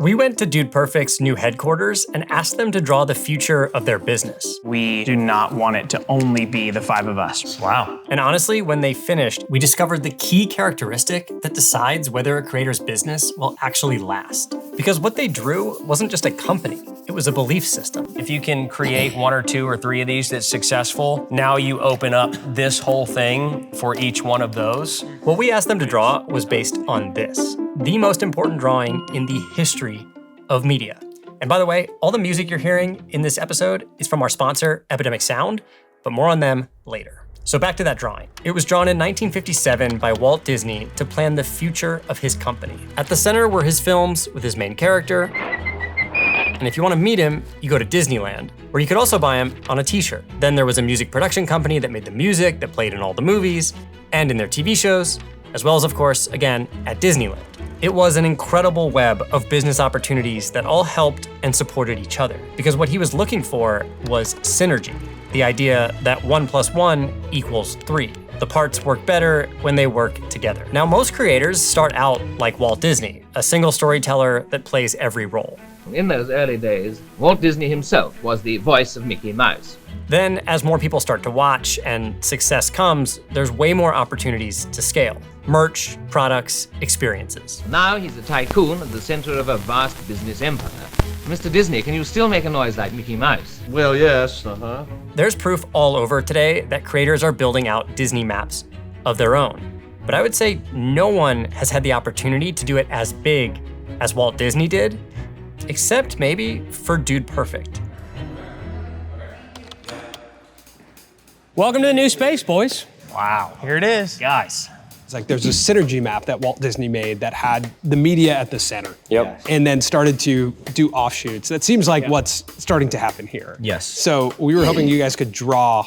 We went to Dude Perfect's new headquarters and asked them to draw the future of their business. We do not want it to only be the 5 of us. Wow. And honestly, when they finished, we discovered the key characteristic that decides whether a creator's business will actually last. Because what they drew wasn't just a company, it was a belief system. If you can create 1 or 2 or 3 of these that's successful, now you open up this whole thing for each one of those. What we asked them to draw was based on this, the most important drawing in the history of media. And by the way, all the music you're hearing in this episode is from our sponsor, Epidemic Sound, but more on them later. So back to that drawing. It was drawn in 1957 by Walt Disney to plan the future of his company. At the center were his films with his main character. And if you want to meet him, you go to Disneyland, where you could also buy him on a t-shirt. Then there was a music production company that made the music that played in all the movies and in their TV shows, as well as, of course, again, at Disneyland. It was an incredible web of business opportunities that all helped and supported each other, because what he was looking for was synergy, the idea that 1 + 1 = 3. The parts work better when they work together. Now, most creators start out like Walt Disney, a single storyteller that plays every role. In those early days, Walt Disney himself was the voice of Mickey Mouse. Then, as more people start to watch and success comes, there's way more opportunities to scale. Merch, products, experiences. Now he's a tycoon at the center of a vast business empire. Mr. Disney, can you still make a noise like Mickey Mouse? Well, yes, There's proof all over today that creators are building out Disney maps of their own. But I would say no one has had the opportunity to do it as big as Walt Disney did, except maybe for Dude Perfect. Welcome to the new space, boys. Wow, here it is. Guys. It's like there's a synergy map that Walt Disney made that had the media at the center. Yep. And then started to do offshoots. That seems like what's starting to happen here. Yes. So we were hoping you guys could draw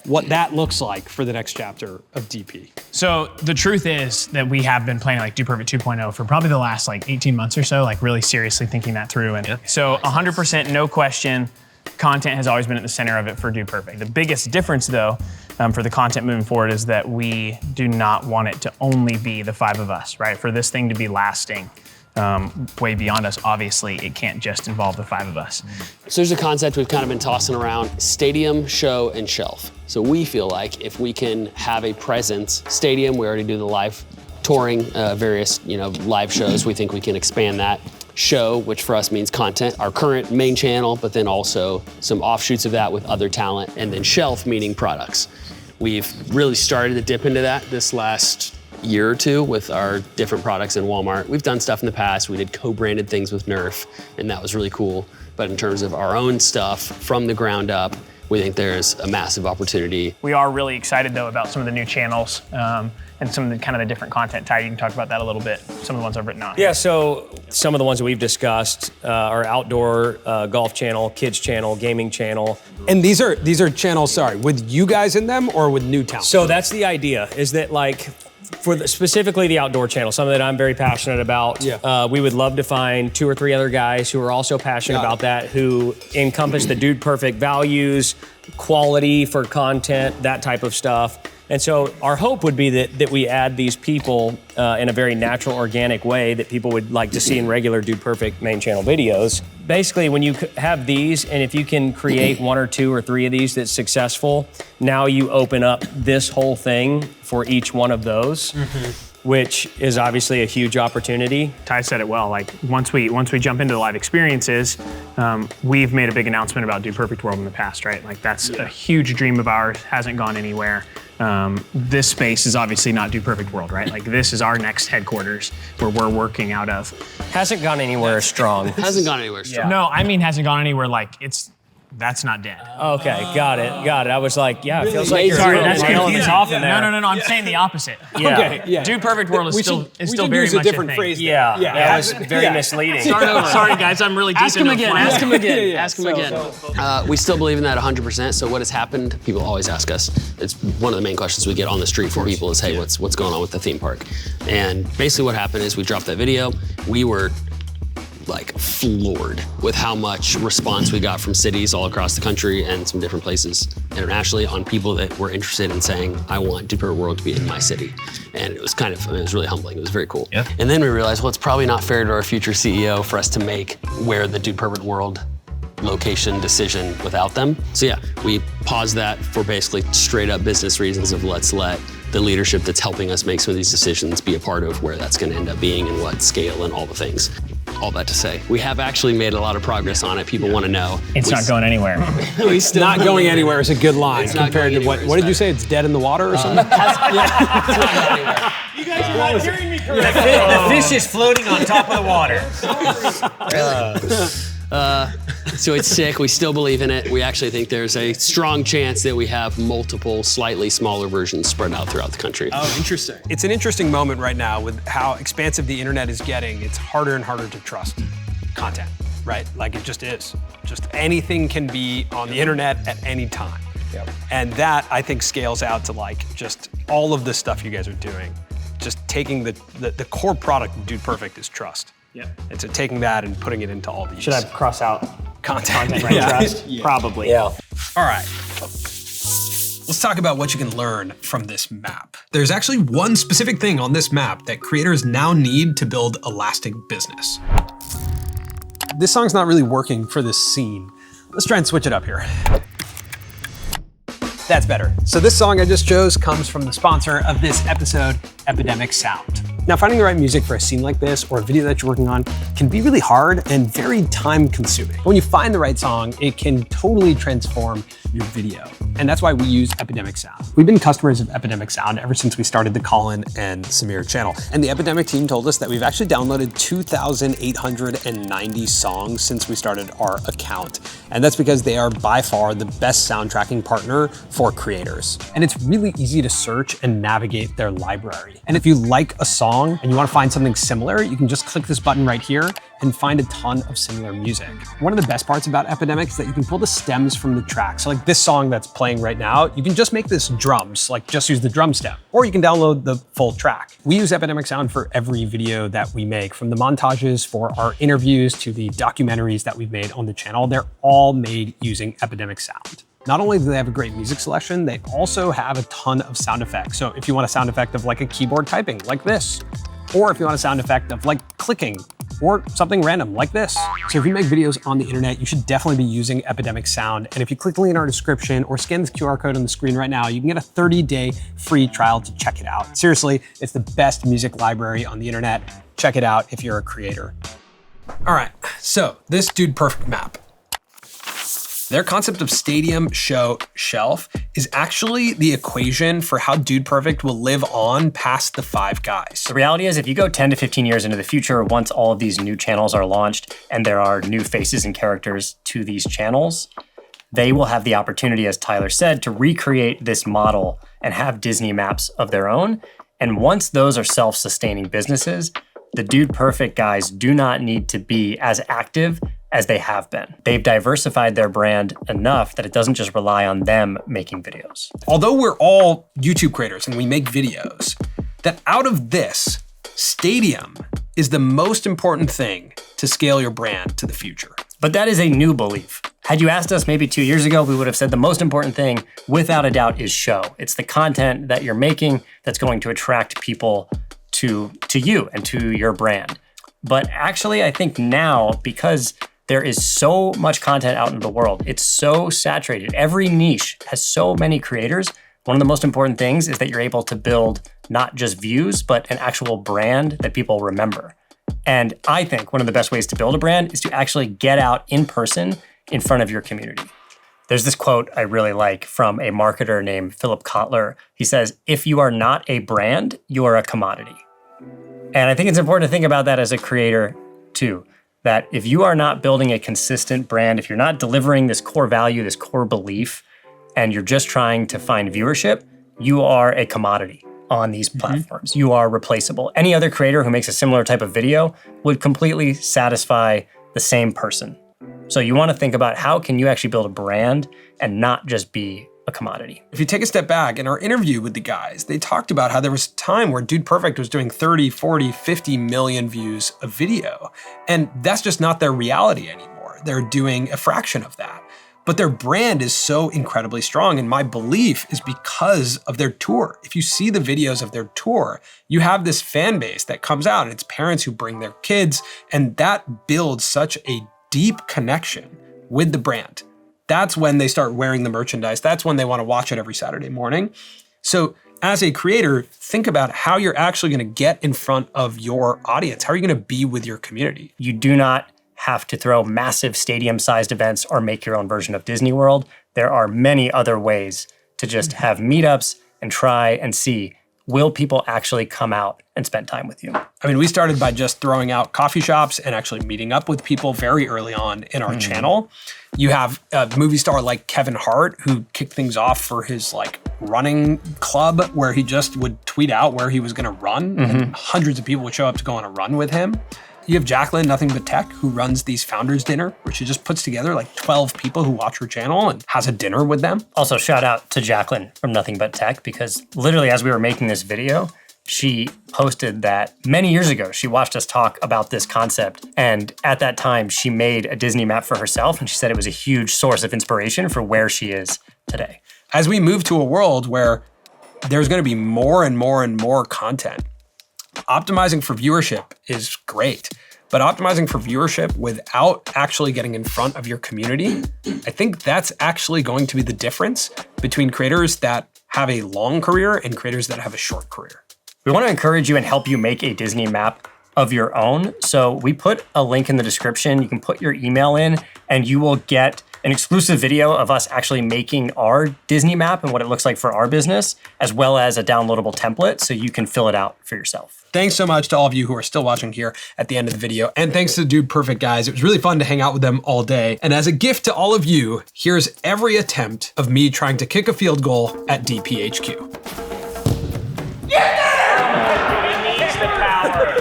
what that looks like for the next chapter of DP. So the truth is that we have been playing like Dude Perfect 2.0 for probably the last like 18 months or so, like really seriously thinking that through. And so 100%, no question, content has always been at the center of it for Dude Perfect. The biggest difference though, for the content moving forward is that we do not want it to only be the 5 of us, right? For this thing to be lasting way beyond us, obviously, it can't just involve the 5 of us. So there's a concept we've kind of been tossing around: stadium, show, and shelf. So we feel like if we can have a presence, stadium, we already do the live touring, various live shows, we think we can expand that. Show, which for us means content, our current main channel, but then also some offshoots of that with other talent, and then shelf, meaning products. We've really started to dip into that this last year or two with our different products in Walmart. We've done stuff in the past. We did co-branded things with Nerf, and that was really cool. But in terms of our own stuff from the ground up, we think there's a massive opportunity. We are really excited though about some of the new channels and some of the kind of the different content. Ty, you can talk about that a little bit, some of the ones I've written on. Yeah, so some of the ones that we've discussed are outdoor golf channel, kids channel, gaming channel. And these are channels, with you guys in them or with new talent? So that's the idea, is that like, specifically the outdoor channel, something that I'm very passionate about. Yeah. We would love to find 2 or 3 other guys who are also passionate about that, who encompass the Dude Perfect values, quality for content, that type of stuff. And so our hope would be that we add these people in a very natural, organic way that people would like to see in regular Dude Perfect main channel videos. Basically, when you have these, and if you can create 1 or 2 or 3 of these that's successful, now you open up this whole thing for each one of those, which is obviously a huge opportunity. Ty said it well, like once we jump into the live experiences, we've made a big announcement about Dude Perfect World in the past, right? Like that's a huge dream of ours, hasn't gone anywhere. This space is obviously not Dude Perfect World, right? Like this is our next headquarters where we're working out of. Hasn't gone anywhere strong. Hasn't gone anywhere strong. No, I mean hasn't gone anywhere like that's not dead. Okay, got it. I was like, yeah, it feels like you're Sorry, that's nailing the confusing. coffin there. No, I'm saying the opposite. Yeah. Okay, yeah. Dude Perfect World is still very use a much different a thing. phrase. Yeah, that was very misleading. Sorry guys, I'm really deep Ask him into again, flat. ask him again, Yeah. ask him again. We still believe in that 100%, so what has happened, people always ask us, it's one of the main questions we get on the street from people is, hey, what's going on with the theme park? And basically what happened is we dropped that video, we were like floored with how much response we got from cities all across the country and some different places internationally on people that were interested in saying, I want Dude Perfect World to be in my city. And it was it was really humbling. It was very cool. Yeah. And then we realized, well, it's probably not fair to our future CEO for us to make where the Dude Perfect World location decision without them. So yeah, we paused that for basically straight up business reasons of let's let the leadership that's helping us make some of these decisions be a part of where that's gonna end up being and what scale and all the things. All that to say, we have actually made a lot of progress on it. People wanna know. It's not going anywhere. We still Not going anywhere is a good line It's not compared going to what anywhere, did you say? It's dead in the water or something? You guys are not hearing me correctly. The fish is floating on top of the water. So it's sick. We still believe in it. We actually think there's a strong chance that we have multiple, slightly smaller versions spread out throughout the country. Oh, interesting. It's an interesting moment right now with how expansive the internet is getting. It's harder and harder to trust content, right? Like it just is. Just anything can be on the internet at any time. Yep. And that, I think, scales out to like just all of the stuff you guys are doing. Just taking the core product of Dude Perfect is trust. Yeah. And so taking that and putting it into all these Should I cross out content right Yeah. trust? Probably. Yeah. All right. Let's talk about what you can learn from this map. There's actually one specific thing on this map that creators now need to build a lasting business. This song's not really working for this scene. Let's try and switch it up here. That's better. So this song I just chose comes from the sponsor of this episode, Epidemic Sound. Now, finding the right music for a scene like this or a video that you're working on can be really hard and very time consuming. When you find the right song, it can totally transform your video. And that's why we use Epidemic Sound. We've been customers of Epidemic Sound ever since we started the Colin and Samir channel. And the Epidemic team told us that we've actually downloaded 2,890 songs since we started our account. And that's because they are by far the best sound tracking partner for creators. And it's really easy to search and navigate their library. And if you like a song and you want to find something similar, you can just click this button right here and find a ton of similar music. One of the best parts about Epidemic is that you can pull the stems from the track. So like this song that's playing right now, you can just make this drums, like just use the drum stem, or you can download the full track. We use Epidemic Sound for every video that we make, from the montages for our interviews to the documentaries that we've made on the channel. They're all made using Epidemic Sound. Not only do they have a great music selection, they also have a ton of sound effects. So if you want a sound effect of like a keyboard typing, like this, or if you want a sound effect of like clicking, or something random like this. So if you make videos on the internet, you should definitely be using Epidemic Sound. And if you click the link in our description or scan this QR code on the screen right now, you can get a 30-day free trial to check it out. Seriously, it's the best music library on the internet. Check it out if you're a creator. All right, so this Dude Perfect map. Their concept of stadium, show, shelf is actually the equation for how Dude Perfect will live on past the Five Guys. The reality is, if you go 10 to 15 years into the future, once all of these new channels are launched and there are new faces and characters to these channels, they will have the opportunity, as Tyler said, to recreate this model and have Disney maps of their own. And once those are self-sustaining businesses, the Dude Perfect guys do not need to be as active as they have been. They've diversified their brand enough that it doesn't just rely on them making videos. Although we're all YouTube creators and we make videos, that out of this, stadium is the most important thing to scale your brand to the future. But that is a new belief. Had you asked us maybe 2 years ago, we would have said the most important thing, without a doubt, is show. It's the content that you're making that's going to attract people to you and to your brand. But actually, I think now, because there is so much content out in the world, it's so saturated. Every niche has so many creators. One of the most important things is that you're able to build not just views, but an actual brand that people remember. And I think one of the best ways to build a brand is to actually get out in person in front of your community. There's this quote I really like from a marketer named Philip Kotler. He says, "If you are not a brand, you are a commodity." And I think it's important to think about that as a creator too, that if you are not building a consistent brand, if you're not delivering this core value, this core belief, and you're just trying to find viewership, you are a commodity on these platforms. You are replaceable. Any other creator who makes a similar type of video would completely satisfy the same person. So you want to think about how can you actually build a brand and not just be a commodity. If you take a step back, in our interview with the guys, they talked about how there was a time where Dude Perfect was doing 30, 40, 50 million views of video. And that's just not their reality anymore. They're doing a fraction of that. But their brand is so incredibly strong, and my belief is because of their tour. If you see the videos of their tour, you have this fan base that comes out, and it's parents who bring their kids, and that builds such a deep connection with the brand. That's when they start wearing the merchandise. That's when they want to watch it every Saturday morning. So as a creator, think about how you're actually going to get in front of your audience. How are you going to be with your community? You do not have to throw massive stadium-sized events or make your own version of Disney World. There are many other ways to just have meetups and try and see, will people actually come out and spend time with you? I mean, we started by just throwing out coffee shops and actually meeting up with people very early on in our channel. You have a movie star like Kevin Hart, who kicked things off for his running club, where he just would tweet out where he was gonna run, and hundreds of people would show up to go on a run with him. You have Jacqueline, Nothing But Tech, who runs these founders dinner, where she just puts together 12 people who watch her channel and has a dinner with them. Also, shout out to Jacqueline from Nothing But Tech, because literally as we were making this video, she posted that many years ago, she watched us talk about this concept. And at that time, she made a Disney map for herself. And she said it was a huge source of inspiration for where she is today. As we move to a world where there's gonna be more and more and more content, optimizing for viewership is great, but optimizing for viewership without actually getting in front of your community, I think that's actually going to be the difference between creators that have a long career and creators that have a short career. We want to encourage you and help you make a Disney map of your own. So we put a link in the description. You can put your email in and you will get an exclusive video of us actually making our Disney map and what it looks like for our business, as well as a downloadable template so you can fill it out for yourself. Thanks so much to all of you who are still watching here at the end of the video. And thanks to Dude Perfect, guys. It was really fun to hang out with them all day. And as a gift to all of you, here's every attempt of me trying to kick a field goal at DPHQ.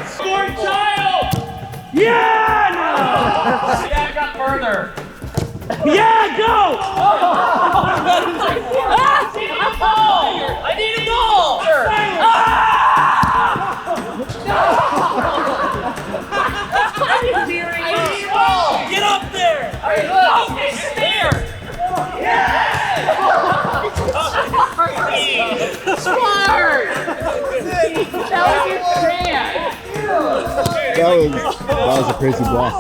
Score, child! Yeah! No! Back up further. Yeah, go! I need a goal! Get up there! Okay, there! Smart! That was a crazy block.